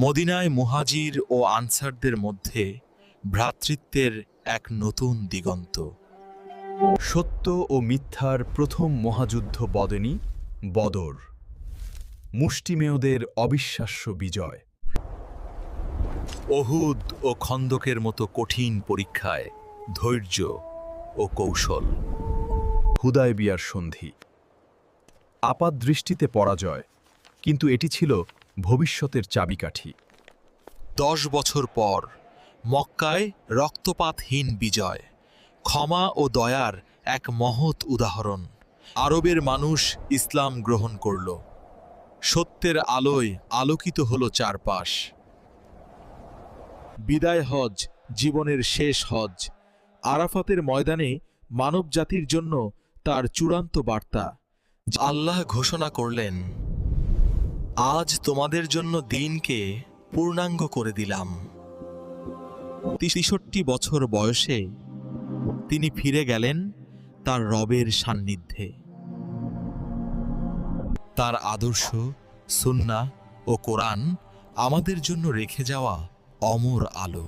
মদিনায় মুহাজির ও আনসারদের মধ্যে ভ্রাতৃত্বের এক নতুন দিগন্ত। সত্য ও মিথ্যার প্রথম মহাযুদ্ধ বদেনি বদর, মুষ্টিমেয়দের অবিশ্বাস্য বিজয়। অহুদ ও খন্দকের মতো কঠিন পরীক্ষায় ধৈর্য ও কৌশল। হুদায়বিয়ার সন্ধি, আপাতদৃষ্টিতে পরাজয়, কিন্তু এটি ছিল ভবিষ্যতের চাবিকাঠি। 10 বছর পর মক্কায় রক্তপাতহীন বিজয়, ক্ষমা ও দয়ার এক মহৎ উদাহরণ। আরবের মানুষ ইসলাম গ্রহণ করল, সত্যের আলোয় আলোকিত হলো চারপাশ। বিদায় হজ, জীবনের শেষ হজ, আরাফাতের ময়দানে মানবজাতির জন্য তার চূড়ান্ত বার্তা। আল্লাহ ঘোষণা করলেন, আজ তোমাদের জন্য দিনকে পূর্ণাঙ্গ করে দিলাম। 63 বছর বয়সে তিনি ফিরে গেলেন তার রবের সান্নিধ্যে। তার আদর্শ, সুন্নাহ ও কোরআন আমাদের জন্য রেখে যাওয়া অমর আলো।